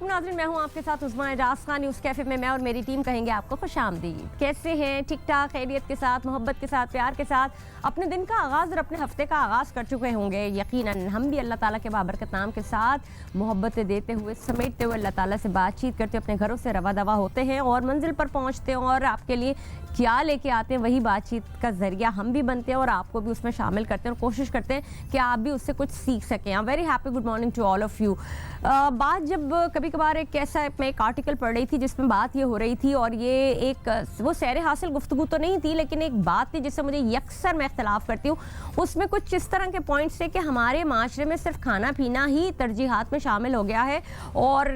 अस्सलामुअलैकुम नाज़रीन, मैं हूं आपके साथ उस्मा एजाज खान। न्यूज़ कैफ़े में मैं और मेरी टीम कहेंगे आपको खुशामदीद। कैसे हैं? ठीक ठाक, खैरियत के साथ, मोहब्बत के साथ, प्यार के साथ अपने दिन का आगाज़ और अपने हफ्ते का आगाज़ कर चुके होंगे। यकीनन हम भी अल्लाह ताला के बाबरकत नाम के साथ मोहब्बतें देते हुए, समेटते हुए, अल्लाह ताला से बातचीत करते हुए अपने घरों से रवा दवा होते हैं और मंजिल पर पहुँचते हैं और आपके लिए क्या लेके आते हैं वही बातचीत का ज़रिया हम भी बनते हैं और आपको भी उसमें शामिल करते हैं और कोशिश करते हैं कि आप भी उससे कुछ सीख सकें। I very happy, good morning to all of you. बात जब कभी कभार एक कैसा मैं एक आर्टिकल पढ़ रही थी जिसमें बात ये हो रही थी और ये एक वो सैर हासिल गुफ्तगू तो नहीं थी लेकिन एक बात थी जिससे मुझे यकसर मैं इख्तलाफ करती हूँ। उसमें कुछ इस तरह के पॉइंट्स थे कि हमारे माशरे में सिर्फ खाना पीना ही तरजीहात में शामिल हो गया है और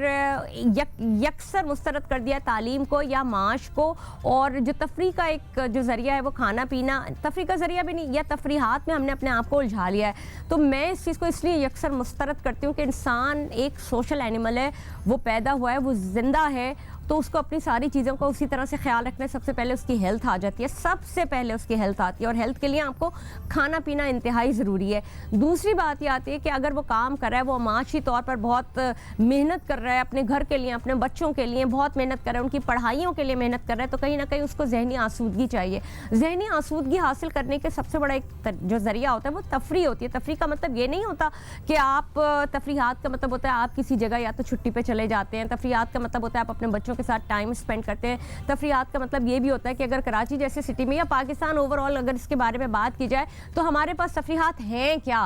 यकसर मुस्तरद कर दिया तालीम को या माश को, और जो तफरी का एक जो ज़रिया है वो खाना पीना, तफरी का ज़रिया भी नहीं, या तफरीहात में हमने अपने आप को उलझा लिया है। तो मैं इस चीज़ को इसलिए यकसर मुस्तरद करती हूँ कि इंसान एक सोशल एनिमल है, वो पैदा हुआ है, वो ज़िंदा है, तो उसको अपनी सारी चीज़ों का उसी तरह से ख्याल रखना है। सबसे पहले उसकी हेल्थ आ जाती है, सबसे पहले उसकी हेल्थ आती है और हेल्थ के लिए आपको खाना पीना इंतहाई ज़रूरी है। दूसरी बात ये आती है कि अगर वो काम कर रहा है, वो माशी तौर पर बहुत मेहनत कर रहा है, अपने घर के लिए, अपने बच्चों के लिए बहुत मेहनत कर रहा है, उनकी पढ़ाइयों के लिए मेहनत कर रहा है, तो कहीं ना कहीं उसको जहनी आसूदगी चाहिए। जहनी आसूदगी हासिल करने के सबसे बड़ा एक जो ज़रिया होता है वो तफरी होती है। तफरी का मतलब ये नहीं होता कि आप तफरीहात का मतलब होता है आप किसी जगह या तो छुट्टी पे चले जाते हैं। तफरीहात का मतलब होता है आप अपने बच्चों के साथ टाइम स्पेंड करते हैं। तफरीहात का मतलब ये भी होता है कि अगर कराची जैसे सिटी में या पाकिस्तान ओवरऑल अगर इसके बारे में बात की जाए तो हमारे पास तफरीहात हैं क्या?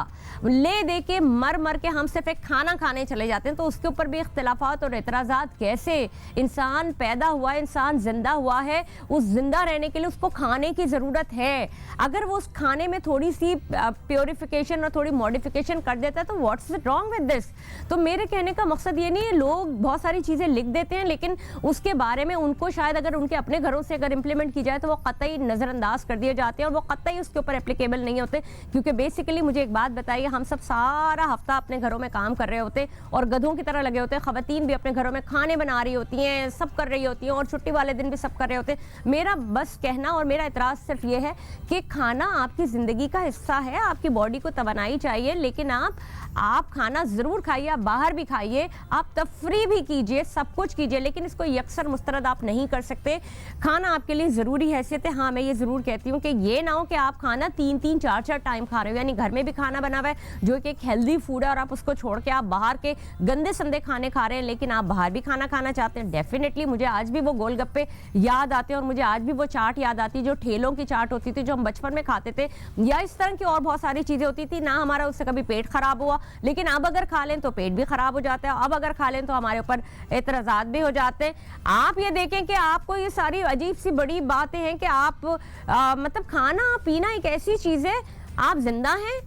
ले दे के मर के हम सिर्फ एक खाना खाने चले जाते हैं, तो उसके ऊपर भी इख्तिलाफात और एतराज़ात। कैसे? इंसान पैदा हुआ है, इंसान जिंदा हुआ है, उस जिंदा रहने के लिए उसको खाने की ज़रूरत है। अगर वो उस खाने में थोड़ी सी प्योरिफिकेशन और थोड़ी मॉडिफिकेशन कर देता है तो व्हाट्स रॉन्ग विद दिस? तो मेरे कहने का मकसद ये नहीं है, लोग बहुत सारी चीज़ें लिख देते हैं लेकिन उसके बारे में उनको शायद अगर उनके अपने घरों से अगर इंप्लीमेंट की जाए तो वो कतई नज़रअंदाज कर दिए जाते हैं और वो कतई उसके ऊपर एप्लीकेबल नहीं होते। क्योंकि बेसिकली मुझे एक बात बताइए, हम सब सारा हफ्ता अपने घरों में काम कर रहे होते हैं और गधों की तरह लगे होते हैं। ख़वातीन भी अपने घरों में खाने बना रही होती हैं, सब कर रही होती हैं और छुट्टी वाले दिन भी सब कर रहे होते हैं। मेरा बस कहना और मेरा एतराज़ सिर्फ ये है कि खाना आपकी ज़िंदगी का हिस्सा है, आपकी बॉडी को तवानाई चाहिए, लेकिन आप खाना ज़रूर खाइए, आप बाहर भी खाइए, आप तफरी भी कीजिए, सब कुछ कीजिए, लेकिन इसको यकसर मुस्तरद आप नहीं कर सकते। खाना आपके लिए ज़रूरी हैसियत है। हाँ, मैं ये ज़रूर कहती हूँ कि ये ना हो कि आप खाना 3-3, 4-4 टाइम खा रहे हो, यानी घर में भी खाना बना हुआ है जो कि एक हेल्दी फूड है और आप उसको छोड़ के आप बाहर के गंदे संदे खाने खा रहे हैं, लेकिन आप बाहर भी खाना खाना चाहते हैं। डेफिनेटली मुझे आज भी वो गोलगप्पे याद आते हैं और मुझे आज भी वो चाट याद आती है जो ठेलों की चाट होती थी जो हम बचपन में खाते थे, या इस तरह की और बहुत सारी चीज़ें होती थी ना। हमारा उससे कभी पेट खराब हुआ, लेकिन अब अगर खा लें तो पेट भी खराब हो जाता है, अब अगर खा लें तो हमारे ऊपर एतराज़ात भी हो जाते हैं। आप ये देखें कि आपको ये सारी अजीब सी बड़ी बातें हैं कि आप मतलब खाना पीना एक ऐसी चीज़ है, आप जिंदा हैं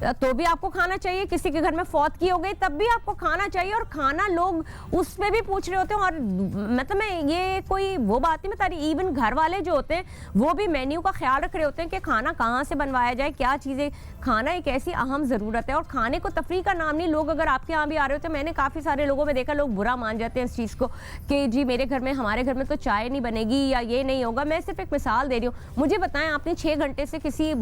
तो भी आपको खाना चाहिए, किसी के घर में फौत की हो गई तब भी आपको खाना चाहिए, और खाना लोग उसमें भी पूछ रहे होते हैं। और मतलब मैं ये कोई वो बात नहीं बता रही, इवन घर वाले जो होते हैं वो भी मेन्यू का ख्याल रख रहे होते हैं कि खाना कहाँ से बनवाया जाए, क्या चीज़ें। खाना एक ऐसी अहम ज़रूरत है और खाने को तफरी का नाम नहीं। लोग अगर आपके यहाँ भी आ रहे होते हैं, मैंने काफ़ी सारे लोगों में देखा, लोग बुरा मान जाते हैं इस चीज़ को कि जी मेरे घर में, हमारे घर में तो चाय नहीं बनेगी या ये नहीं होगा। मैं सिर्फ एक मिसाल दे रही हूँ। मुझे बताएं, आपने 6 घंटे से किसी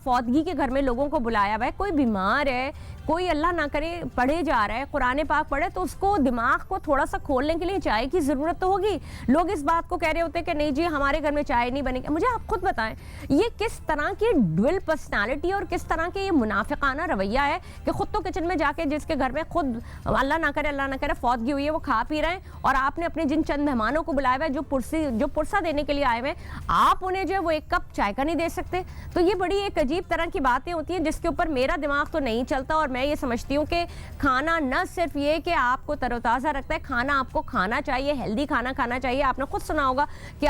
फौतगी के में लोगों को बुलाया हुआ है, कोई बीमार है, कोई अल्लाह ना करे पढ़े जा रहा है, कुरान पाक पढ़े, तो उसको दिमाग को थोड़ा सा खोलने के लिए चाय की ज़रूरत तो होगी। लोग इस बात को कह रहे होते हैं कि नहीं जी हमारे घर में चाय नहीं बनेगी। मुझे आप खुद बताएं, ये किस तरह की ड्विल पर्सनालिटी और किस तरह के ये मुनाफिकाना रवैया है कि खुद तो किचन में जाके, जिसके घर में खुद अल्लाह ना करे फौतगी हुई है, वो खा पी रहे हैं और आपने अपने जिन चंद मेहमानों को बुलाया हुआ है जो पुरसा देने के लिए आए हुए हैं, आप उन्हें जो है वो एक कप चाय का नहीं दे सकते। तो ये बड़ी एक अजीब तरह की बातें होती हैं जिसके ऊपर मेरा दिमाग तो नहीं चलता। और मैं ये समझती हूँ कि खाना न सिर्फ ये कि आपको तरोताज़ा रखता है, खाना आपको खाना चाहिए, हेल्दी खाना खाना चाहिए। आपने खुद सुना होगा कि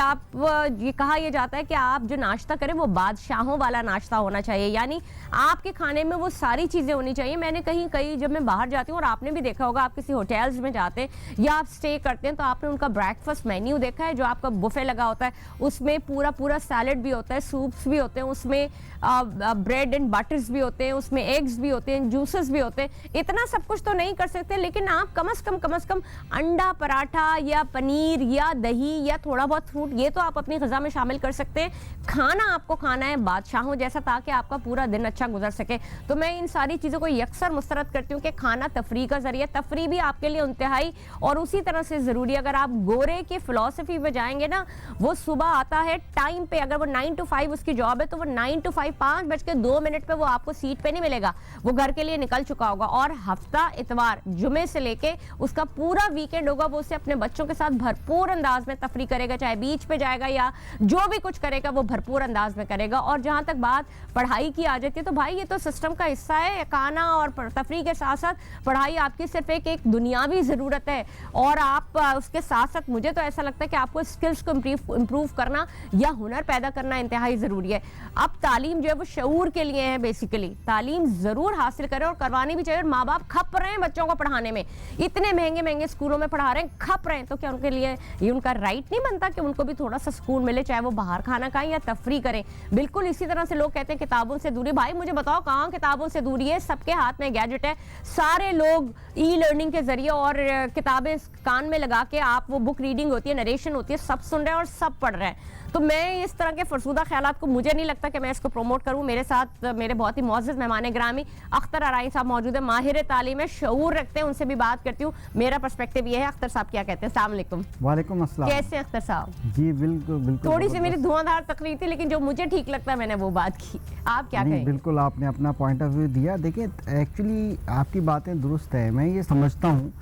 ये कहा यह जाता है कि आप जो नाश्ता करें वो बादशाहों वाला नाश्ता होना चाहिए, यानी आपके खाने में वो सारी चीज़ें होनी चाहिए। मैंने कहीं जब मैं बाहर जाती हूँ, और आपने भी देखा होगा, आप किसी होटल्स में जाते हैं या आप स्टे करते हैं तो आपने उनका ब्रेकफास्ट मेन्यू देखा है जो आपका बुफे लगा होता है। उसमें पूरा सैलड भी होता है, सूप्स भी होते हैं, उसमें ब्रेड ब्रेड बटर्स भी होते हैं, उसमें एग्स भी होते हैं, जूसेस भी होते हैं। इतना सब कुछ तो नहीं कर सकते, लेकिन आप कम से कम अंडा पराठा या पनीर या दही या थोड़ा बहुत फ्रूट, ये तो आप अपनी ग़िज़ा में शामिल कर सकते हैं। खाना आपको खाना है बादशाहों जैसा, ताकि आपका पूरा दिन अच्छा गुजर सके। तो मैं इन सारी चीज़ों को यकसर मुस्तरद करती हूँ कि खाना तफरी का ज़रिया, तफरी भी आपके लिए इंतहाई और उसी तरह से ज़रूरी। अगर आप गोरे की फ़िलॉसफी में जाएंगे ना, वो सुबह आता है टाइम पे, अगर वो 9 to 5 उसकी जॉब है तो वो 9 to 5 5:02 पे वो आपको सीट पे नहीं मिलेगा, वो घर के लिए निकल चुका होगा। और हफ्ता इतवार जुमे से लेके उसका पूरा वीकेंड होगा, वो उसे अपने बच्चों के साथ भरपूर अंदाज में तफरी करेगा, चाहे बीच पे जाएगा या जो भी कुछ करेगा वो भरपूर अंदाज में करेगा। और जहाँ तक बात पढ़ाई की आ जाती है, तो भाई ये तो सिस्टम का हिस्सा है। खाना और तफरी के साथ साथ पढ़ाई आपकी सिर्फ एक दुनियावी ज़रूरत है, और आप उसके साथ साथ मुझे तो ऐसा लगता है कि आपको स्किल्स को इम्प्रूव करना या हुनर पैदा करना इंतहाई ज़रूरी है। अब तालीम जो है वो शऊर के लिए है, बेसिकली तालीम ज़रूर हासिल करें और करवानी भी चाहिए। और माँ बाप खप रहे हैं बच्चों को पढ़ाने में, इतने महंगे स्कूलों में पढ़ा रहे हैं, खप रहे हैं, तो क्या उनके लिए ये उनका राइट नहीं बनता कि उनको भी थोड़ा सा सुकून मिले, चाहे वो बाहर खाना खाएं या तफरी करें। बिल्कुल इसी तरह से लोग कहते हैं किताबों से दूरी, भाई मुझे बताओ कहाँ किताबों से दूरी है? सबके हाथ में गैजेट है, सारे लोग ई लर्निंग के जरिए और किताबें कान में लगा के, आप वो बुक रीडिंग होती है, नरेशन होती है, सब सुन रहे हैं और सब पढ़ रहे हैं। तो मैं इस तरह के फरसूदा ख्यालात को, मुझे नहीं लगता कि मैं इसको प्रमोट करूं। मेरे साथ मेरे बहुत ही मौजूद मेहमान ग्रामी अख्तर अराई साहब मौजूद है, माहिर तालीम है, शऊर रखते हैं, उनसे भी बात करती हूँ। मेरा पर्सपेक्टिव ये है। अख्तर साहब क्या कहते हैं? अस्सलाम वालेकुम। वालेकुम अस्सलाम। कैसे अख्तर साहब? जी बिल्कुल। थोड़ी सी मेरी धुआंधार तकरीर थी, लेकिन जो मुझे ठीक लगता है मैंने वो बात की। आप क्या कहें? बिल्कुल, आपने अपना पॉइंट ऑफ व्यू दिया। देखिए, एक्चुअली आपकी बातें दुरुस्त है। मैं ये समझता हूँ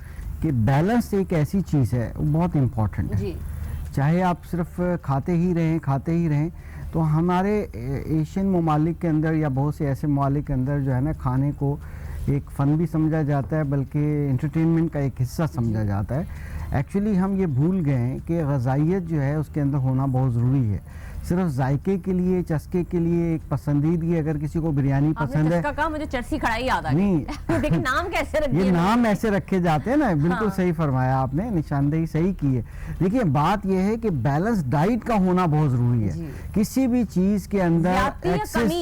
कि बैलेंस एक ऐसी चीज़ है, वो बहुत इम्पोर्टेंट है। जी। चाहे आप सिर्फ खाते ही रहें, तो हमारे एशियन ममालिक के अंदर या बहुत से ऐसे ममालिक के अंदर जो है ना, खाने को एक फ़न भी समझा जाता है, बल्कि एंटरटेनमेंट का एक हिस्सा समझा जाता है। एक्चुअली हम ये भूल गए हैं कि ग़िज़ाइयत जो है उसके अंदर होना बहुत ज़रूरी है। सिर्फ जायके के लिए, चस्के के लिए, एक पसंदीदगी, अगर किसी को बिरयानी पसंद है, कहा मुझे चरसी कढ़ाई याद आ गई। नहीं देखिए नाम कैसे रखे, ये नाम ऐसे रखे जाते हैं ना। बिल्कुल सही फरमाया आपने, निशानदेही सही की है। देखिए, बात यह है कि बैलेंस डाइट का होना बहुत जरूरी है। किसी भी चीज के अंदर एक्सेस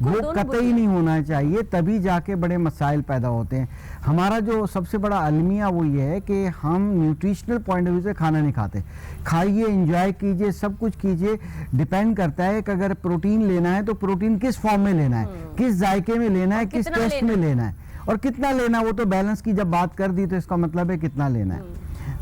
वो कतई नहीं होना चाहिए, तभी जाके बड़े मसाइल पैदा होते हैं। हमारा जो सबसे बड़ा अलमिया वो ये है कि हम न्यूट्रिशनल पॉइंट ऑफ व्यू से खाना नहीं खाते। खाइए, एंजॉय कीजिए, सब कुछ कीजिए, डिपेंड करता है कि अगर प्रोटीन लेना है तो प्रोटीन किस फॉर्म में लेना है, किस जायके में लेना है, किस टेस्ट में लेना है और कितना लेना है। वो तो बैलेंस की जब बात कर दी तो इसका मतलब है कितना लेना है।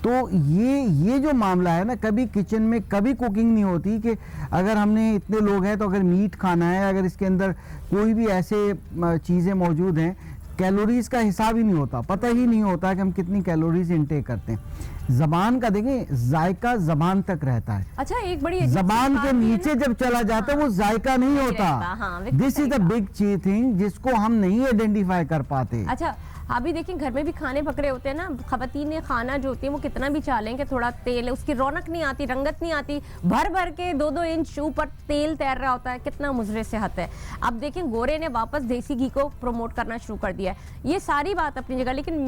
तो ये जो मामला है ना, कभी किचन में कभी कुकिंग नहीं होती कि अगर हमने इतने लोग हैं तो अगर मीट खाना है, अगर इसके अंदर कोई भी ऐसे चीज़ें मौजूद हैं, कैलोरीज का हिसाब ही नहीं होता, पता ही नहीं होता कि हम कितनी कैलोरीज इनटेक करते हैं। जबान का देखें, जायका जबान तक रहता है। अच्छा, एक बड़ी जबान के नीचे जब चला जाता है वो जायका नहीं होता। This is the big thing जिसको हम नहीं आइडेंटिफाई कर पाते। अच्छा, अभी देखिए घर में भी खाने पकड़े होते हैं ना, खवातीन खाना जो होती है वो कितना भी चालें कि थोड़ा तेल है, उसकी रौनक नहीं आती, रंगत नहीं आती, भर भर के 2-2 इंच ऊपर तेल तैर रहा होता है, कितना मुजरे सेहत है। अब देखिए गोरे ने वापस देसी घी को प्रमोट करना शुरू कर दिया है। ये सारी बात अपनी जगह, लेकिन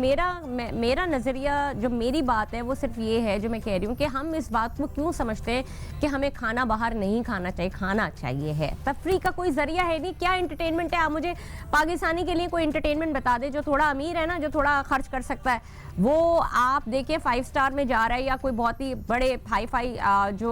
मेरा नज़रिया, जो मेरी बात है वो सिर्फ ये है, जो मैं कह रही हूँ कि हम इस बात को क्यों समझते हैं कि हमें खाना बाहर नहीं खाना चाहिए, खाना चाहिए है। तफरी का कोई जरिया है नहीं, क्या इंटरटेनमेंट है? आप मुझे पाकिस्तानी के लिए कोई इंटरटेनमेंट बता दे जो थोड़ा अमीर है ना, जो थोड़ा खर्च कर सकता है। वो आप देखिए 5 स्टार में जा रहा है या कोई बहुत ही बड़े हाई फाई जो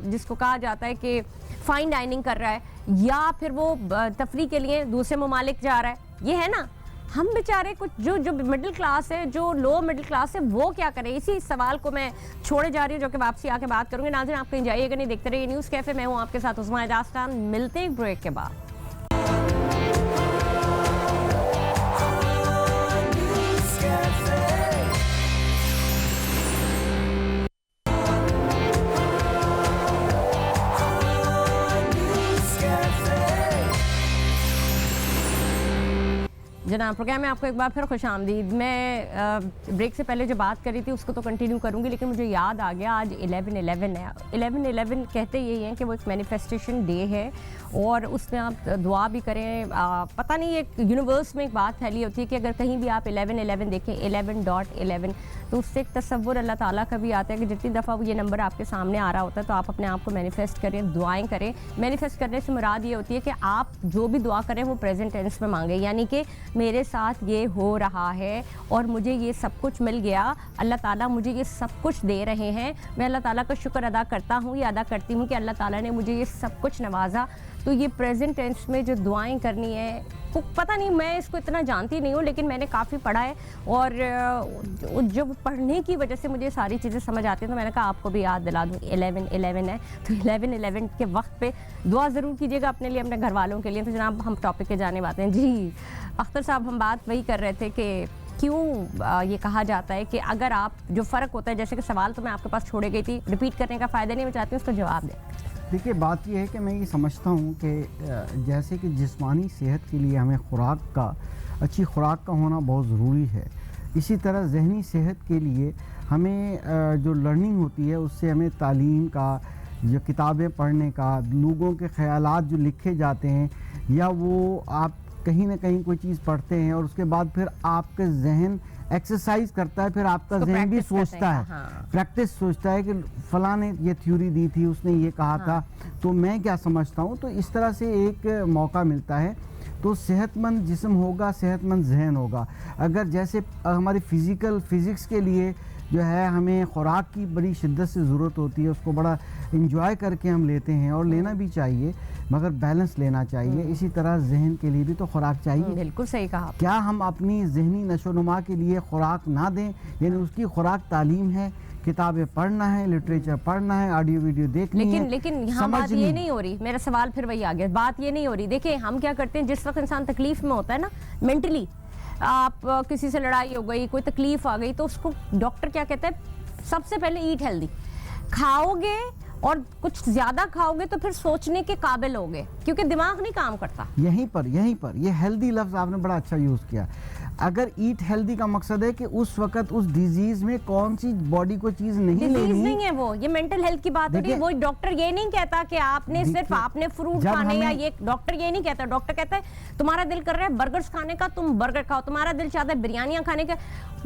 जिसको कहा जाता है कि फाइन डाइनिंग कर रहा है, या फिर वो तफरी के लिए दूसरे ममालिक जा रहा है। ये है ना, हम बेचारे कुछ जो मिडिल क्लास है, जो लो मिडिल क्लास है, वो क्या करें? इसी सवाल को मैं छोड़े जा रही हूँ, जो कि वापसी आके बात करूंगी। नाज़रीन, आप कहीं जाइएगा नहीं, देखते रहिए न्यूज़ कैफे। मैं हूँ आपके साथ उस्मा एजाज खान। मिलते हैं ब्रेक के बाद। जनाब, प्रोग्राम में आपको एक बार फिर खुश आमदीद। मैं ब्रेक से पहले जो बात करी थी उसको तो कंटिन्यू करूंगी, लेकिन मुझे याद आ गया आज 11/11 है। 11/11 कहते यही हैं कि वो एक मैनिफेस्टेशन डे है और उसमें आप दुआ भी करें। पता नहीं, एक यूनिवर्स में एक बात फैली होती है कि अगर कहीं भी आप 11/11 देखें, 11.11 तो उससे एक तसव्वुर अल्लाह ताला का भी आता है कि जितनी दफ़ा ये नंबर आपके सामने आ रहा होता है तो आप अपने आप को मैनिफेस्ट करें, दुआएं करें। मैनिफेस्ट करने से मुराद ये होती है कि आप जो भी दुआ करें वो प्रेजेंट टेंस में मांगे, यानी कि मेरे साथ ये हो रहा है और मुझे ये सब कुछ मिल गया, अल्लाह ताला मुझे ये सब कुछ दे रहे हैं, मैं अल्लाह ताला का शुक्र अदा करता हूँ, ये अदा करती हूँ कि अल्लाह ताला ने मुझे ये सब कुछ नवाजा। तो ये प्रेजेंट टेंस में जो दुआएं करनी है, वो पता नहीं, मैं इसको इतना जानती नहीं हूँ, लेकिन मैंने काफ़ी पढ़ा है और जब पढ़ने की वजह से मुझे सारी चीज़ें समझ आती हैं तो मैंने कहा आपको भी याद दिला दूँ। 11-11 है तो 11-11 के वक्त पे दुआ ज़रूर कीजिएगा अपने लिए, अपने घर वालों के लिए। तो जनाब हम टॉपिक पे जाने बातें हैं। जी अख्तर साहब, हम बात वही कर रहे थे कि क्यों ये कहा जाता है कि अगर आप जो फ़र्क होता है, जैसे कि सवाल तो मैं आपके पास छोड़े गई थी, रिपीट करने का फ़ायदा नहीं, मैं चाहती हूँ उसका जवाब दें। देखिए, बात यह है कि मैं ये समझता हूँ कि जैसे कि जिस्मानी सेहत के लिए हमें अच्छी खुराक का होना बहुत ज़रूरी है, इसी तरह जहनी सेहत के लिए हमें जो लर्निंग होती है उससे हमें तालीम का, जो किताबें पढ़ने का, लोगों के ख़यालात जो लिखे जाते हैं, या वो आप कहीं ना कहीं कोई चीज़ पढ़ते हैं और उसके बाद फिर आपके जहन एक्सरसाइज करता है, फिर आपका जहन भी सोचता है, प्रैक्टिस सोचता है कि फ़लाँ ने ये थ्योरी दी थी, उसने ये कहा था, तो मैं क्या समझता हूँ। तो इस तरह से एक मौका मिलता है। तो सेहतमंद जिस्म होगा, सेहतमंद जहन होगा। अगर जैसे हमारी फिज़िक्स के लिए जो है हमें खुराक की बड़ी शिद्दत से ज़रूरत होती है, उसको बड़ा इंजॉय करके हम लेते हैं और लेना भी चाहिए, मगर बैलेंस लेना चाहिए। इसी तरह जहन के लिए भी तो खुराक चाहिए। बिल्कुल सही कहा। क्या हम अपनी जहनी नशोनुमा के लिए खुराक ना दें? यानी उसकी खुराक तालीम है, किताबें पढ़ना है, लिटरेचर पढ़ना है, ऑडियो वीडियो देखनी है। लेकिन यहाँ बात ये नहीं हो रही, मेरा सवाल फिर वही आ गया, बात ये नहीं हो रही। देखिए हम क्या करते हैं, जिस वक्त इंसान तकलीफ में होता है ना, मेंटली आप किसी से लड़ाई हो गई, कोई तकलीफ आ गई, तो उसको डॉक्टर क्या कहता है, सबसे पहले ईट हेल्दी। खाओगे और कुछ ज्यादा खाओगे तो फिर सोचने के काबिल होगे, क्योंकि दिमाग नहीं काम करता। यहीं पर ये हेल्दी लफ्ज आपने बड़ा अच्छा यूज किया। अगर ईट हेल्दी का मकसद है कि उस वक्त उस डिजीज में कौन सी बॉडी को चीज नहीं लेनी, नहीं है वो, ये मेंटल हेल्थ की बात हो रही है। वो डॉक्टर ये नहीं कहता कि आपने सिर्फ आपने फ्रूट खाने, या ये डॉक्टर ये नहीं कहता। डॉक्टर कहता है तुम्हारा दिल कर रहा है बर्गर्स खाने का, तुम बर्गर खाओ, तुम्हारा दिल चाहता है बिरयानियां खाने का।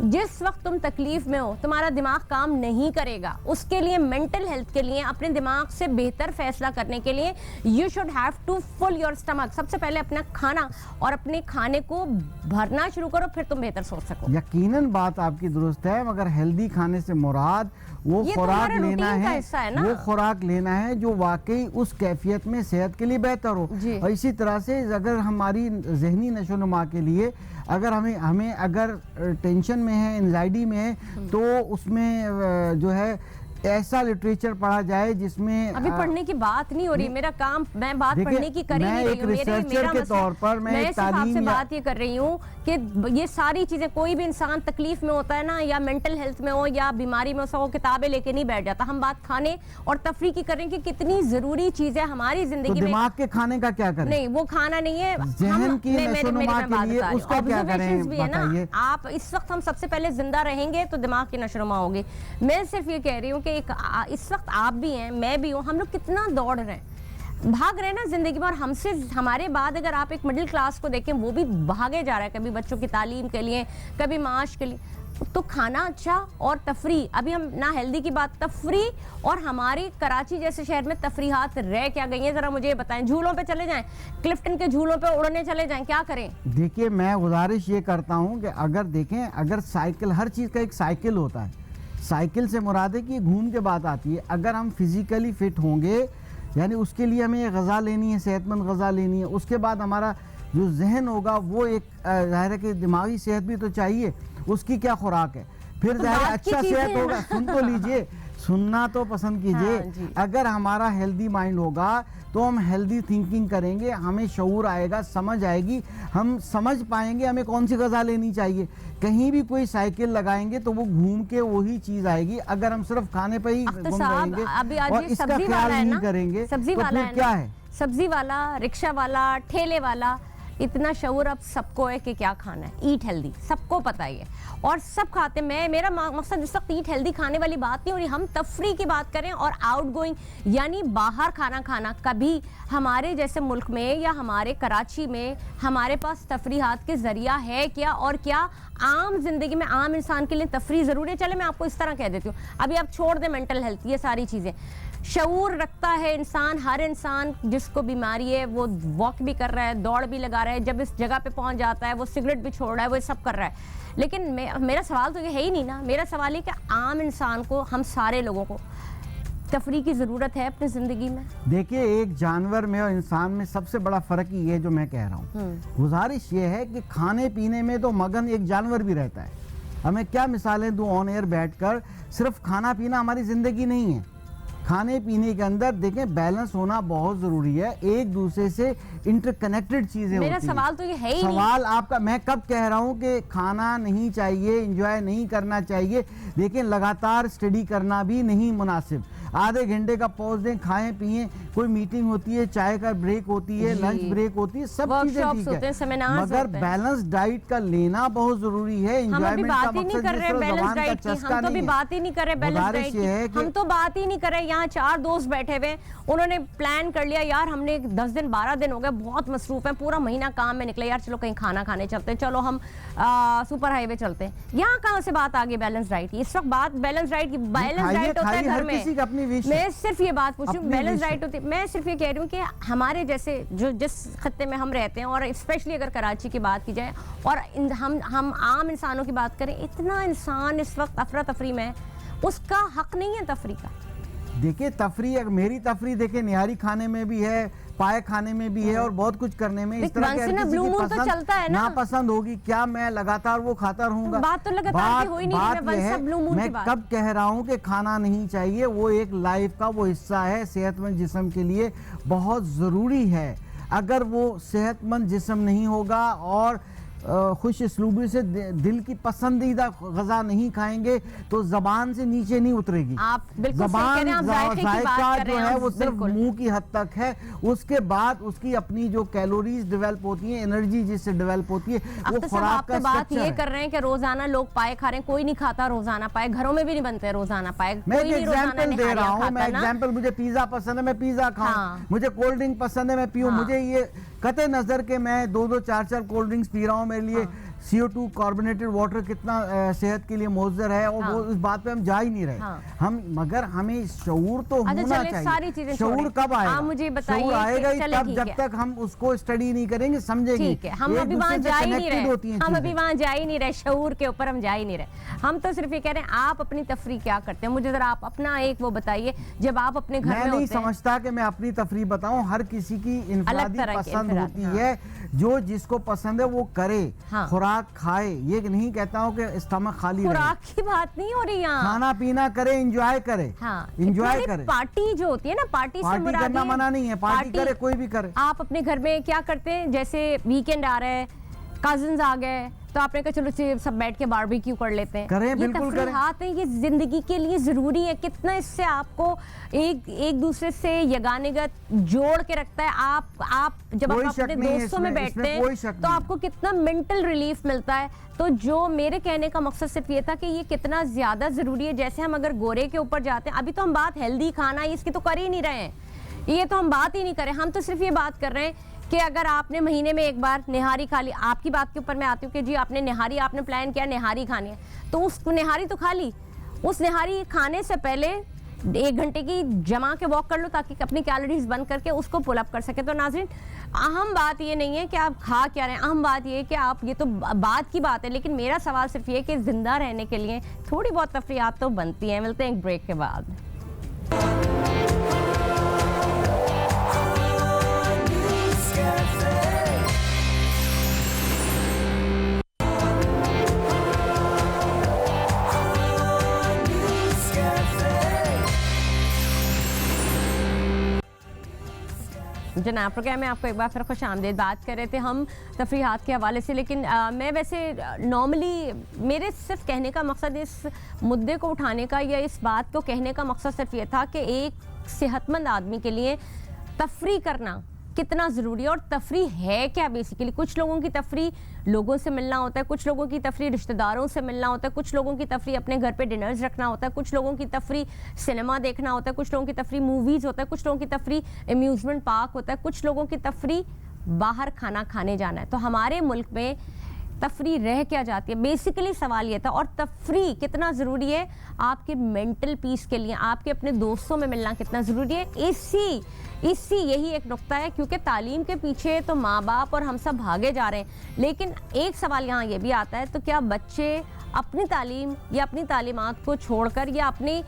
जिस वक्त तुम तकलीफ में हो, तुम्हारा दिमाग काम नहीं करेगा, उसके लिए मेंटल हेल्थ के लिए, अपने दिमाग से बेहतर फैसला करने के लिए you should have to full your stomach. सबसे पहले अपना खाना और अपने खाने को भरना शुरू करो, फिर तुम बेहतर सोच सको। यकीनन बात आपकी दुरुस्त है, मगर हेल्दी खाने से मुराद वो खुराक लेना है, वो खुराक लेना है जो वाकई उस कैफियत में सेहत के लिए बेहतर हो। और इसी तरह से अगर हमारी जहनी नशोनुमा के लिए अगर हमें अगर टेंशन में है, एंजाइटी में है, तो उसमें जो है ऐसा लिटरेचर पढ़ा जाए जिसमें अभी पढ़ने की बात नहीं हो रही, मेरा काम, मैं बात पढ़ने की कर ही नहीं रही हूँ। रिसर्चर के तौर पर मैं आपसे बात ये कर रही हूँ कि ये सारी चीजें, कोई भी इंसान तकलीफ में होता है ना, या मेंटल हेल्थ में हो या बीमारी में हो, वो किताबें लेके नहीं बैठ जाता। हम बात खाने और तफरी की करें कि कितनी जरूरी चीज है हमारी जिंदगी में। दिमाग के खाने का क्या करें? नहीं, वो खाना नहीं है, जहन की नशोनुमा के लिए उसका क्या करें बताइए। आप इस वक्त, हम सबसे पहले जिंदा रहेंगे तो दिमाग की नशोनुमा होगी। मैं सिर्फ ये कह रही हूँ कि इस वक्त आप भी हैं, मैं भी हूँ, हम लोग कितना दौड़ रहे हैं, भाग रहे हैं ना जिंदगी में। और हमसे, हमारे बाद अगर आप एक मिडिल क्लास को देखें, वो भी भागे जा रहा है, कभी बच्चों की तालीम के लिए, कभी माश के लिए। तो खाना अच्छा और तफरी, अभी हम ना हेल्दी की बात, तफरी। और हमारी कराची जैसे शहर में तफरीहात रह क्या गई हैं, जरा मुझे बताएं। झूलों पे चले जाएं, क्लिफ्टन के झूलों पे उड़ने चले जाएं, क्या करें? देखिए, मैं गुजारिश ये करता हूँ कि अगर देखें, अगर साइकिल, हर चीज़ का एक साइकिल होता है, साइकिल से मुराद है कि घूम के बात आती है। अगर हम फिजिकली फिट होंगे, यानी उसके लिए हमें गज़ा लेनी है, सेहतमंद गज़ा लेनी है, उसके बाद हमारा जो जहन होगा वो एक ज़ाहिर है कि दिमागी सेहत भी तो चाहिए, उसकी क्या खुराक है, फिर ज़ाहिर अच्छा सेहत होगा। सुन तो लीजिए, सुनना तो पसंद कीजिए। अगर हमारा हेल्दी माइंड होगा तो हम हेल्दी थिंकिंग करेंगे, हमें शऊर आएगा, समझ आएगी, हम समझ पाएंगे हमें कौन सी गज़ा लेनी चाहिए। कहीं भी कोई साइकिल लगाएंगे तो वो घूम के वही चीज़ आएगी। अगर हम सिर्फ खाने पे ही घूम रहेंगे और इसका ख्याल नहीं करेंगे तो फिर क्या है? सब्जी वाला, रिक्शा वाला, ठेले वाला, इतना शऊर अब सबको है कि क्या खाना है, ईट हेल्दी, सबको पता ही है और सब खाते। मेरा मकसद इस वक्त ईट हेल्दी खाने वाली बात नहीं हो रही, हम तफरी की बात करें और आउट गोइंग यानी बाहर खाना खाना। कभी हमारे जैसे मुल्क में या हमारे कराची में हमारे पास तफरीहात के जरिया है क्या, और क्या आम जिंदगी में आम इंसान के लिए तफरी ज़रूरी है? चले मैं आपको इस तरह कह देती हूँ, अभी आप छोड़ दें मेंटल हेल्थ, ये सारी चीज़ें, शऊर रखता है इंसान, हर इंसान जिसको बीमारी है वो वॉक भी कर रहा है, दौड़ भी लगा रहा है, जब इस जगह पे पहुंच जाता है वो सिगरेट भी छोड़ रहा है, वो सब कर रहा है। लेकिन मेरा सवाल तो ये है ही नहीं ना, मेरा सवाल है कि आम इंसान को, हम सारे लोगों को तफरी की ज़रूरत है अपनी ज़िंदगी में। देखिए, एक जानवर में और इंसान में सबसे बड़ा फ़र्क ये जो मैं कह रहा हूँ, गुजारिश ये है कि खाने पीने में तो मगन एक जानवर भी रहता है। हमें क्या मिसालें दूं ऑन एयर बैठकर, सिर्फ खाना पीना हमारी ज़िंदगी नहीं है। खाने पीने के अंदर देखें बैलेंस होना बहुत ज़रूरी है, एक दूसरे से इंटरकनेक्टेड चीज़ें होती हैं। मेरा सवाल तो ये है ही सवाल आपका, मैं कब कह रहा हूँ कि खाना नहीं चाहिए, एंजॉय नहीं करना चाहिए, लेकिन लगातार स्टडी करना भी नहीं मुनासिब। आधे घंटे का पॉज दें, खाएं पिएं, कोई मीटिंग होती है, चाय का ब्रेक होती है, लंच ब्रेक होती है, सब चीजें ठीक है, मगर बैलेंस डाइट का लेना बहुत जरूरी है। हम अभी बात ही नहीं कर रहे बैलेंस डाइट की, हम तो अभी बात ही नहीं कर रहे बैलेंस डाइट की, हम तो बात ही नहीं कर रहे। यहाँ 4 दोस्त बैठे हुए, उन्होंने प्लान कर लिया, यार हमने 10 दिन 12 दिन हो गए, बहुत मसरूफ है, पूरा महीना काम में निकले, यार चलो कहीं खाना खाने चलते हैं, चलो हम सुपर हाईवे चलते हैं। यहाँ कहाँ से बात आ गई बैलेंस डाइट की? इस वक्त बात बैलेंस डाइट की, बैलेंस डाइट होता है घर में। मैं सिर्फ ये बात पूछूं, बैलेंस डाइट होती है, मैं सिर्फ ये कह रही हूँ कि हमारे जैसे जो जिस खत्ते में हम रहते हैं, और स्पेशली अगर कराची की बात की जाए और हम आम इंसानों की बात करें, इतना इंसान इस वक्त अफरा तफरी में है, उसका हक नहीं है तफरी का। देखिए, तफरी, अगर मेरी तफरी देखे निहारी खाने में भी है, पाए खाने में भी है और बहुत कुछ करने में। इस तरह के ब्लू मून तो चलता है ना, नापसंद होगी, क्या मैं लगातार वो खाता रहूंगा? बात तो लगातार हो ही नहीं रही, मैं कब कह रहा हूँ कि खाना नहीं चाहिए, वो एक लाइफ का वो हिस्सा है, सेहतमंद जिस्म के लिए बहुत ज़रूरी है। अगर वो सेहतमंद जिस्म नहीं होगा और खुश इसलूबी से दिल की पसंदीदा गज़ा नहीं खाएंगे तो ज़बान से नीचे नहीं उतरेगी। आप बिल्कुल ज़बान जायका जो है वो सिर्फ मुंह की हद तक है, उसके बाद उसकी अपनी जो कैलोरीज डेवलप होती है, एनर्जी जिससे डेवलप होती है, वो खुराक का बात ये कर रहे हैं कि रोजाना लोग पाए खा रहे हैं, कोई नहीं खाता रोजाना पाए, घरों में भी नहीं बनते रोजाना पाए। मैं एग्जाम्पल दे रहा हूँ, मैं एग्जाम्पल, मुझे पिज्जा पसंद है, मैं पिज्जा खाऊं, मुझे कोल्ड ड्रिंक पसंद है, मैं पीऊं, मुझे ये कते नजर के मैं 2-2, 4-4 कोल्ड ड्रिंक्स पी रहा हूँ, मेरे लिए CO2 कार्बोनेटेड वाटर कितना सेहत के लिए मुअज्जर है, और वो इस बात पे हम जा ही नहीं रहे। हम, मगर हमें शऊर तो होना चाहिए। सारी चीजें शऊर कब आएगा? मुझे बताइए, शऊर आएगा ही तब जब तक हम उसको स्टडी नहीं करेंगे, समझेंगे। हम अभी वहां जा ही नहीं रहे, हम अभी वहां जा ही नहीं रहे, शऊर के ऊपर हम जा ही नहीं रहे। हम तो सिर्फ ये कह रहे हैं आप अपनी तफरी क्या करते हैं, मुझे जरा आप अपना एक वो बताइए, जब आप अपने घर में होते हैं। मैं नहीं समझता कि मैं अपनी तफरी बताऊं, हर किसी की इनफरादी पसंद होती है, जो जिसको पसंद है वो करे, खुराक खाए। ये नहीं कहता हूँ कि स्टमक खाली रहे, खुराक की बात नहीं हो रही यहाँ, खाना पीना करे, एंजॉय करे। एंजॉय करे। पार्टी जो होती है ना, पार्टी करना मना नहीं है, पार्टी करे, कोई भी करे। आप अपने घर में क्या करते हैं, जैसे वीकेंड आ रहा है, कजिन्स आ गए, तो आपने कहा चलो सब बैठ के बारबेक्यू कर लेते हैं, करें, बिल्कुल करें। ये जिंदगी के लिए जरूरी है, कितना इससे आपको एक दूसरे से यगानिगत जोड़ के रखता है। आप जब आप अपने दोस्तों में बैठते हैं तो आपको कितना मेंटल रिलीफ मिलता है। तो जो मेरे कहने का मकसद सिर्फ ये था कि ये कितना ज्यादा जरूरी है। जैसे हम अगर गोरे के ऊपर जाते हैं, अभी तो हम बात हेल्दी खाना इसकी तो कर ही नहीं रहे हैं, ये तो हम बात ही नहीं कर रहे, हम तो सिर्फ ये बात कर रहे हैं कि अगर आपने महीने में एक बार निहारी खा ली, आपकी बात के ऊपर मैं आती हूँ कि जी आपने निहारी, आपने प्लान किया निहारी खानी है, तो उस निहारी तो खा ली, उस निहारी खाने से पहले 1 घंटे की जमा के वॉक कर लो ताकि अपनी कैलोरीज बंद करके उसको पुल अप कर सके। तो नाज़रीन, अहम बात ये नहीं है कि आप खा क्या रहे हैं, अहम बात ये है कि आप, ये तो बात की बात है, लेकिन मेरा सवाल सिर्फ ये कि जिंदा रहने के लिए थोड़ी बहुत तफरीयात तो बनती हैं। मिलते हैं एक ब्रेक के बाद। जनाब, प्रोग्राम में आपको एक बार फिर खुश आमदीद। बात कर रहे थे हम तफरीहात के हवाले से, लेकिन मैं वैसे नॉर्मली, मेरे सिर्फ कहने का मकसद, इस मुद्दे को उठाने का या इस बात को कहने का मकसद सिर्फ ये था कि एक सेहतमंद आदमी के लिए तफरी करना कितना ज़रूरी है। और तफरी है क्या बेसिकली? कुछ लोगों की तफरी लोगों से मिलना होता है, कुछ लोगों की तफरी रिश्तेदारों से मिलना होता है, कुछ लोगों की तफरी अपने घर पे डिनर्स रखना होता है, कुछ लोगों की तफरी सिनेमा देखना होता है, कुछ लोगों की तफरी मूवीज़ होता है, कुछ लोगों की तफरी अम्यूज़मेंट पार्क होता है, कुछ लोगों की तफरी बाहर खाना खाने जाना है। तो हमारे मुल्क में तफरी रह क्या जाती है? बेसिकली सवाल ये था। और तफरी कितना ज़रूरी है आपके मेंटल पीस के लिए, आपके अपने दोस्तों में मिलना कितना ज़रूरी है, इसी यही एक नुक्ता है। क्योंकि तालीम के पीछे तो माँ बाप और हम सब भागे जा रहे हैं, लेकिन एक सवाल यहाँ ये भी आता है, तो क्या बच्चे अपनी तालीम या अपनी तालीमात को छोड़कर या अपनी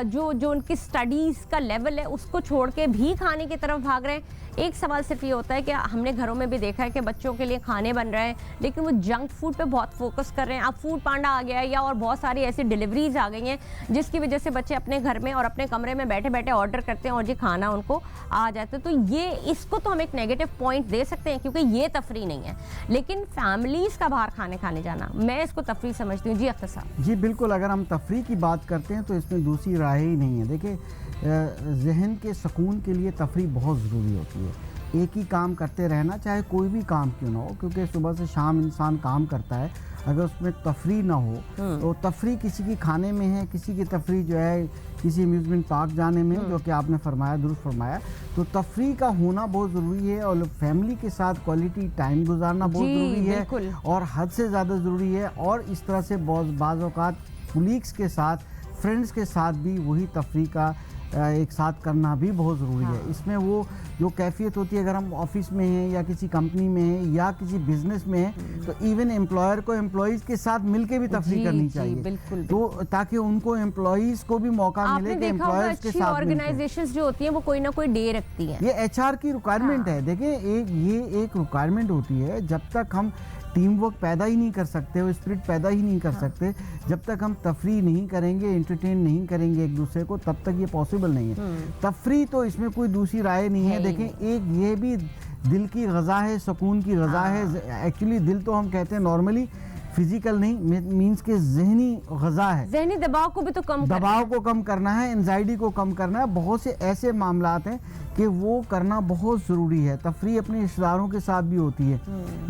जो उनकी स्टडीज़ का लेवल है उसको छोड़ के भी खाने की तरफ भाग रहे हैं? एक सवाल सिर्फ ये होता है कि हमने घरों में भी देखा है कि बच्चों के लिए खाने बन रहे हैं, लेकिन वो जंक फूड पे बहुत फोकस कर रहे हैं। अब फूड पांडा आ गया है या और बहुत सारी ऐसी डिलीवरीज आ गई हैं जिसकी वजह से बच्चे अपने घर में और अपने कमरे में बैठे बैठे ऑर्डर करते हैं और ये खाना उनको आ जाता है। तो ये इसको तो हम एक नेगेटिव पॉइंट दे सकते हैं क्योंकि ये तफरी नहीं है, लेकिन फैमिलीज़ का बाहर खाने जाना मैं इसको तफरी समझती हूँ। जी अख्तर साहब। जी बिल्कुल, अगर हम तफरी की बात करते हैं तो इसमें दूसरी राय ही नहीं है। देखिए, जहन के सुकून के लिए तफरी बहुत ज़रूरी होती है। एक ही काम करते रहना, चाहे कोई भी काम क्यों ना हो, क्योंकि सुबह से शाम इंसान काम करता है, अगर उसमें तफरी ना हो तो तफरी किसी की खाने में है, किसी की तफरी जो है किसी अम्यूज़मेंट पार्क जाने में, जो कि आपने फरमाया, दुरुस्त फरमाया। तो तफरी का होना बहुत ज़रूरी है और फैमिली के साथ क्वालिटी टाइम गुजारना बहुत ज़रूरी है और हद से ज़्यादा ज़रूरी है। और इस तरह से बाज़ औक़ात कुलीग्स के साथ, फ्रेंड्स के साथ भी वही तफरी का एक साथ करना भी बहुत ज़रूरी है। इसमें वो जो कैफियत होती है, अगर हम ऑफिस में हैं या किसी कंपनी में हैं या किसी बिजनेस में हैं, तो इवन एम्प्लॉयर को एम्प्लॉयज़ के साथ मिलके भी तफरी करनी चाहिए, तो ताकि उनको एम्प्लॉयज़ को भी मौका मिले कि एम्प्लॉयर्स के साथ ऑर्गेनाइजेशंस जो होती हैं वो कोई ना कोई डे रखती हैं। ये एचआर की रिक्वायरमेंट है। देखिए, ये एक रिक्वायरमेंट होती है। जब तक हम टीम वर्क पैदा ही नहीं कर सकते, वो स्पिरिट पैदा ही नहीं कर सकते, जब तक हम तफरी नहीं करेंगे, एंटरटेन नहीं करेंगे एक दूसरे को, तब तक ये पॉसिबल नहीं है। तफरी तो इसमें कोई दूसरी राय नहीं है। देखें, एक ये भी दिल की ग़ज़ा है, सुकून की ग़ज़ा है। एक्चुअली दिल तो हम कहते हैं नॉर्मली फिजिकल नहीं, मीन्स के जहनी ग़ज़ा है। जहनी दबाव को भी तो कम करना है, एंजाइटी को कम करना है। बहुत से ऐसे मामलात हैं कि वो करना बहुत ज़रूरी है। तफरी अपने रिश्तेदारों के साथ भी होती है,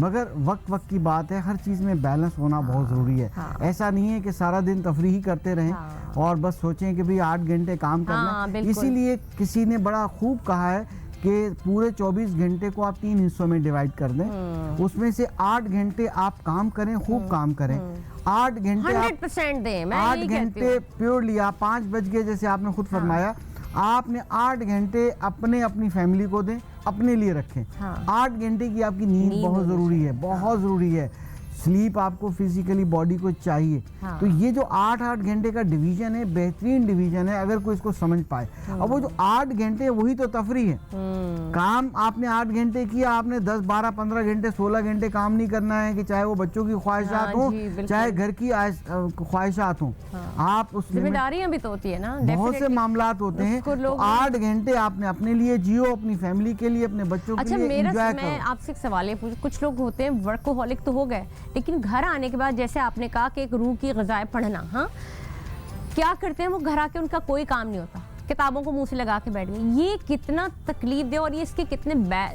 मगर वक्त की बात है, हर चीज़ में बैलेंस होना बहुत ज़रूरी है। ऐसा नहीं है कि सारा दिन तफरी ही करते रहें और बस सोचें कि भाई 8 घंटे काम करना। इसीलिए किसी ने बड़ा खूब कहा है कि पूरे 24 घंटे को आप 3 हिस्सों में डिवाइड कर दें, उसमें से 8 घंटे आप काम करें, खूब काम करें। 8 घंटे 100% दें। 8 घंटे प्योर लिया, 5 बज गए जैसे आपने खुद फरमाया, आपने 8 घंटे अपनी फैमिली को दें, अपने लिए रखें। 8 घंटे की आपकी नींद बहुत ज़रूरी है, बहुत ज़रूरी है। स्लीप आपको फिजिकली बॉडी को चाहिए। तो ये जो 8-8 घंटे का डिवीजन है, बेहतरीन डिवीजन है अगर कोई इसको समझ पाए। अब वो जो 8 घंटे वही तो तफरी है। काम आपने 8 घंटे किया, आपने 10, 12, 15 घंटे, 16 घंटे काम नहीं करना है कि चाहे वो बच्चों की ख्वाहिशात हो, चाहे घर की ख्वाहिशात हो। आप उसमें जिम्मेदारियां भी तो होती है ना, बहुत से मामलात होते हैं। 8 घंटे आपने अपने लिए जियो, अपनी फैमिली के लिए, अपने बच्चों के लिए एंजॉय करो। मैं आपसे एक सवाल है पूछूं, कुछ लोग होते हैं वर्कोहॉलिक तो हो गए, लेकिन घर आने के बाद जैसे आपने कहा कि एक रूह की ग़ज़ाएं पढ़ना, हाँ क्या करते हैं वो घर आके, उनका कोई काम नहीं होता, किताबों को मुंह से लगा के बैठ गए। ये कितना तकलीफ दे और ये इसके कितने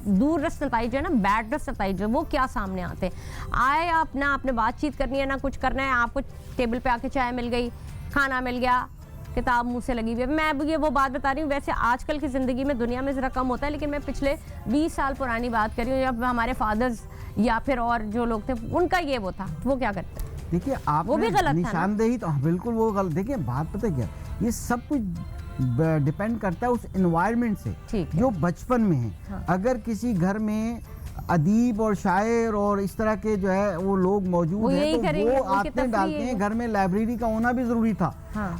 दूर रस नताइज है ना, बैड रस नताइज है, वो क्या सामने आते हैं। आए आपने बातचीत करनी है ना कुछ करना है, आपको टेबल पे आके चाय मिल गई, खाना मिल गया, किताब मुंह से लगी हुई है। मैं ये वो बात बता रही हूँ, वैसे आजकल की ज़िंदगी में दुनिया में ज़रा कम होता है, लेकिन मैं पिछले 20 साल पुरानी बात कर रही हूँ, जब हमारे फादर्स या फिर और जो लोग थे उनका ये वो था, वो क्या करते हैं। देखिए, आप वो भी गलत निशानदेही तो बिल्कुल वो गलत। देखिए, बात पता क्या, ये सब कुछ डिपेंड करता है उस एनवायरनमेंट से जो बचपन में है। अगर किसी घर में अदीब और शायर और इस तरह के जो है वो लोग मौजूद हैं, तो वो आते डालते हैं। घर में लाइब्रेरी का होना भी जरूरी था।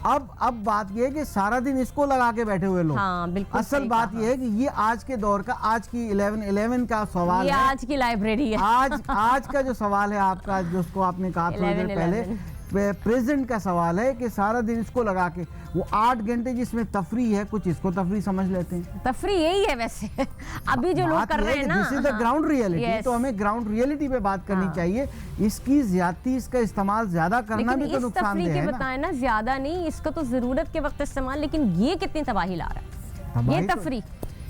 अब बात ये है कि सारा दिन इसको लगा के बैठे हुए लोग। असल बात ये है कि ये आज के दौर का, आज की 11 का सवाल है, आज की लाइब्रेरी है। आज का जो सवाल है आपका, जिसको आपने कहा थोड़ी देर पहले, प्रेजेंट का सवाल है कि सारा दिन इसको लगा के वो 8 घंटे जिसमें तफरी है, कुछ इसको तफरी समझ लेते हैं। तफरी यही है वैसे अभी जो लोग कर रहे हैं ना, this is the ground reality. तो हमें ग्राउंड रियलिटी पे बात करनी चाहिए। इसकी ज्यादती, इसका इस्तेमाल ज्यादा करना भी तो नुकसानदेह है ना। बताएं ना, ज्यादा नहीं, इसका तो जरूरत के वक्त इस्तेमाल, लेकिन ये कितनी तबाही ला रहा है ये तफरी।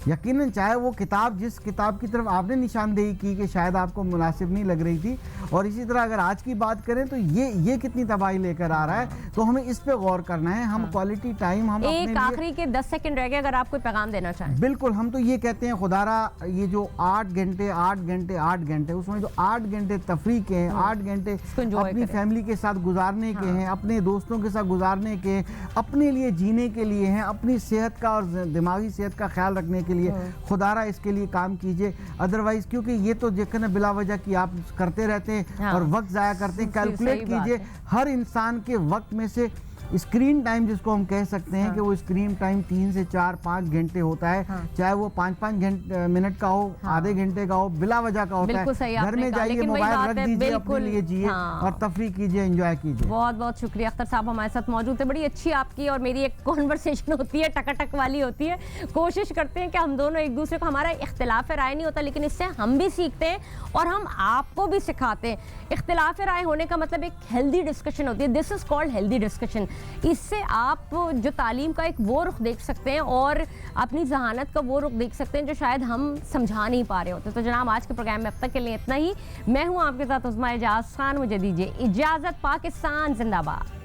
यकीनन चाहे वो किताब, जिस किताब की तरफ आपने निशानदेही की कि शायद आपको मुनासिब नहीं लग रही थी, और इसी तरह अगर आज की बात करें तो ये कितनी तबाही लेकर आ रहा है, तो हमें इस पे गौर करना है। हम क्वालिटी टाइम हम एक आखिरी के 10 सेकंड रह गए, अगर आप कोई पैगाम देना चाहें। बिल्कुल, हम तो ये कहते हैं खुदारा ये जो 8 घंटे उसमें जो 8 घंटे तफरीह के हैं, 8 घंटे अपनी फैमिली के साथ गुजारने के हैं, अपने दोस्तों के साथ गुजारने के हैं, अपने लिए जीने के लिए हैं, अपनी सेहत का और दिमागी सेहत का ख्याल रखने के लिए खुदारा इसके लिए काम कीजिए। अदरवाइज क्योंकि ये तो देखना बिला वजह कि आप करते रहते हैं और वक्त ज़ाया करते हैं। कैलकुलेट कीजिए हर इंसान के वक्त में से स्क्रीन टाइम जिसको हम कह सकते हैं कि वो स्क्रीन टाइम 3 से 4-5 घंटे होता है, चाहे वो 5-5 मिनट का हो, आधे घंटे का हो, बिला वजह का होता है। घर में जाइए, मोबाइल रख दीजिए, अपने लिए जिए और तफरीह कीजिए, एंजॉय कीजिए। बहुत बहुत शुक्रिया अख्तर साहब, हमारे साथ मौजूद थे। बड़ी अच्छी आपकी और मेरी एक कॉन्वर्सेशन होती है, टकाटक वाली होती है। कोशिश करते हैं कि हम दोनों एक दूसरे को, हमारा इख्तिलाफ राय नहीं होता लेकिन इससे हम भी सीखते हैं और हम आपको भी सिखाते हैं। इख्तिलाफ राय होने का मतलब एक हेल्दी डिस्कशन होती है। This is called healthy discussion. इससे आप जो तालीम का एक वो रुख देख सकते हैं और अपनी जहानत का वो रुख देख सकते हैं जो शायद हम समझा नहीं पा रहे होते। तो जनाब, आज के प्रोग्राम में अब तक के लिए इतना ही। मैं हूं आपके साथ उस्मा एजाज खान, मुझे दीजिए इजाजत। पाकिस्तान जिंदाबाद।